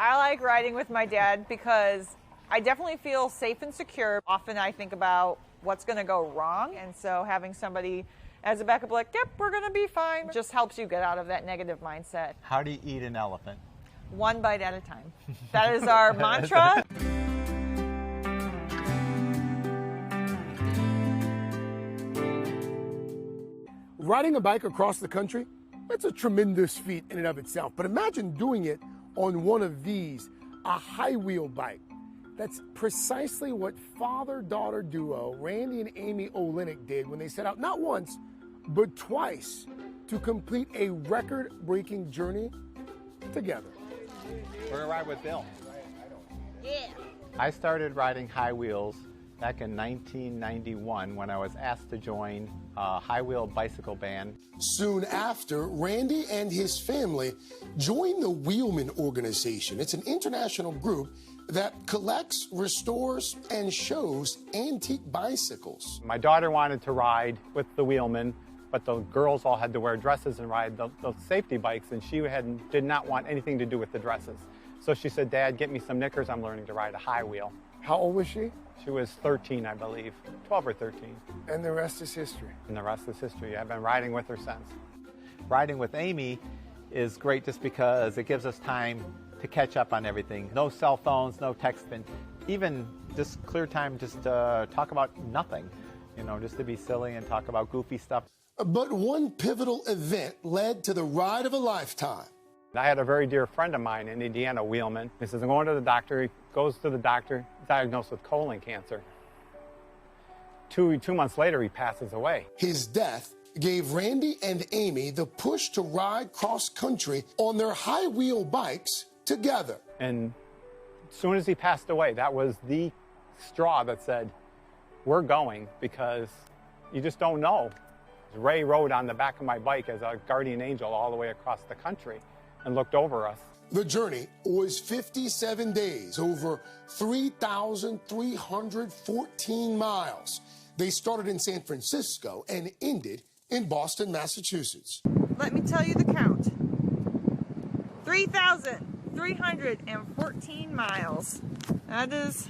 I like riding with my dad because I definitely feel safe and secure. Often I think about what's going to go wrong, and so having somebody as a backup like, yep, we're going to be fine, just helps you get out of that negative mindset. How do you eat an elephant? One bite at a time. That is our mantra. Riding a bike across the country, that's a tremendous feat in and of itself. But imagine doing it on one of these, a high-wheel bike. That's precisely what father-daughter duo Randy and Amy Oleynik did when they set out not once, but twice to complete a record-breaking journey together. We're going to ride with Bill. Yeah. I started riding high wheels back in 1991 when I was asked to join a high-wheel bicycle band. Soon after, Randy and his family joined the Wheelman Organization. It's an international group that collects, restores, and shows antique bicycles. My daughter wanted to ride with the Wheelman, but the girls all had to wear dresses and ride the safety bikes, and she did not want anything to do with the dresses. So she said, Dad, get me some knickers. I'm learning to ride a high wheel. How old was she? She was 13, I believe, 12 or 13. And the rest is history. And the rest is history. I've been riding with her since. Riding with Amy is great just because it gives us time to catch up on everything. No cell phones, no texting, even just clear time just to talk about nothing, you know, just to be silly and talk about goofy stuff. But one pivotal event led to the ride of a lifetime. I had a very dear friend of mine in Indiana, Wheelman. He says, I'm going to the doctor. He goes to the doctor, diagnosed with colon cancer. Two months later, he passes away. His death gave Randy and Amy the push to ride cross-country on their high-wheel bikes together. And as soon as he passed away, that was the straw that said, we're going, because you just don't know. Ray rode on the back of my bike as a guardian angel all the way across the country and looked over us. The journey was 57 days, over 3,314 miles. They started in San Francisco and ended in Boston, Massachusetts. Let me tell you the count. 3,314 miles. That is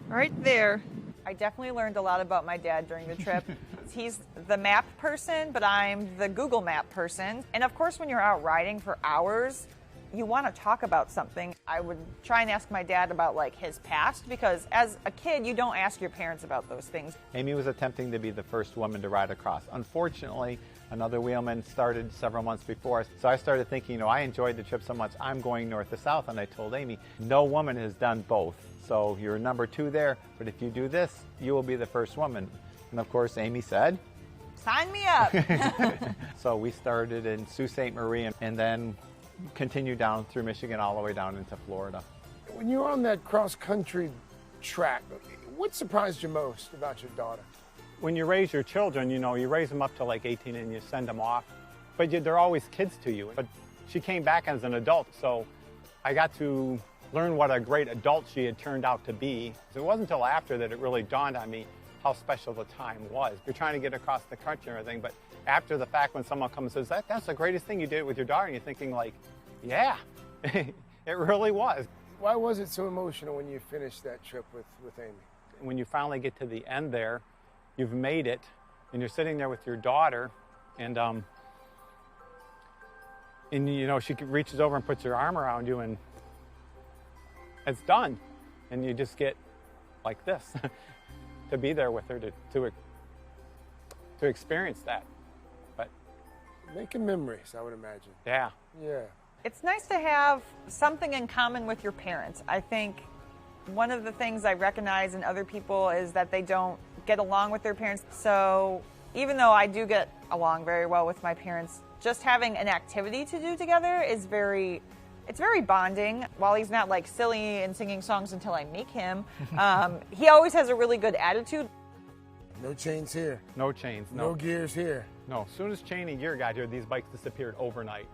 right there. I definitely learned a lot about my dad during the trip. He's the map person, but I'm the Google Map person. And of course, when you're out riding for hours, you want to talk about something. I would try and ask my dad about like his past, because as a kid, you don't ask your parents about those things. Amy was attempting to be the first woman to ride across. Unfortunately, another wheelman started several months before us. So I started thinking, you know, I enjoyed the trip so much, I'm going north to south. And I told Amy, no woman has done both. So you're number 2 there, but if you do this, you will be the first woman. And of course, Amy said, sign me up. So we started in Sault Ste. Marie and then continued down through Michigan all the way down into Florida. When you were on that cross-country track, what surprised you most about your daughter? When you raise your children, you know, you raise them up to like 18 and you send them off, but they're always kids to you. But she came back as an adult, so I got to learn what a great adult she had turned out to be. So it wasn't until after that it really dawned on me how special the time was. You're trying to get across the country and everything, but after the fact, when someone comes and says, that's the greatest thing you did with your daughter, and you're thinking like, yeah, it really was. Why was it so emotional when you finished that trip with Amy? When you finally get to the end there, you've made it, and you're sitting there with your daughter, and you know, she reaches over and puts her arm around you, and it's done. And you just get like this, to be there with her, to experience that. But making memories, I would imagine. Yeah. Yeah. It's nice to have something in common with your parents. I think one of the things I recognize in other people is that they don't get along with their parents. So even though I do get along very well with my parents, just having an activity to do together is very bonding. While he's not like silly and singing songs until I make him, he always has a really good attitude. No chains here. No chains. No gears here. No. As soon as chain and gear got here, these bikes disappeared overnight.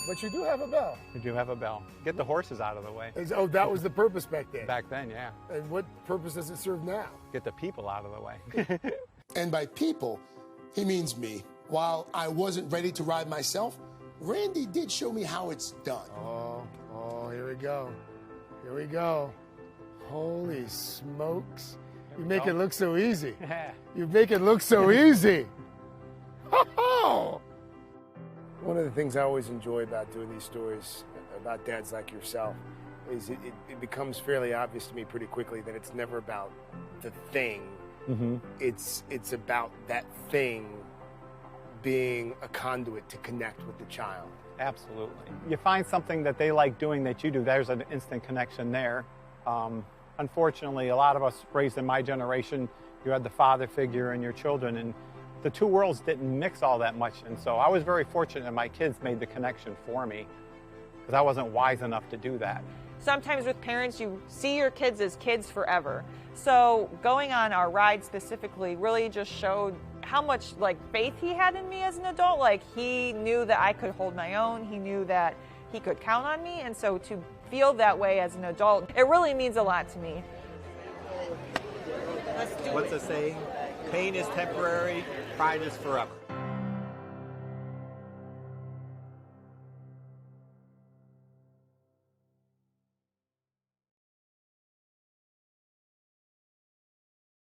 But you do have a bell. You do have a bell. Get the horses out of the way. Oh, that was the purpose back then? Back then, yeah. And what purpose does it serve now? Get the people out of the way. And by people, he means me. While I wasn't ready to ride myself, Randy did show me how it's done. Oh, here we go. Here we go. Holy smokes. You make it look so easy. You make it look so easy. One of the things I always enjoy about doing these stories about dads like yourself is it becomes fairly obvious to me pretty quickly that it's never about the thing. Mm-hmm. It's about that thing being a conduit to connect with the child. Absolutely. You find something that they like doing that you do, there's an instant connection there. Unfortunately, a lot of us raised in my generation, you had the father figure in your children, and the two worlds didn't mix all that much. And so I was very fortunate that my kids made the connection for me, because I wasn't wise enough to do that. Sometimes with parents, you see your kids as kids forever. So going on our ride specifically really just showed how much faith he had in me as an adult. He knew that I could hold my own. He knew that he could count on me. And so to feel that way as an adult, it really means a lot to me. What's the saying? Pain is temporary, pride is forever.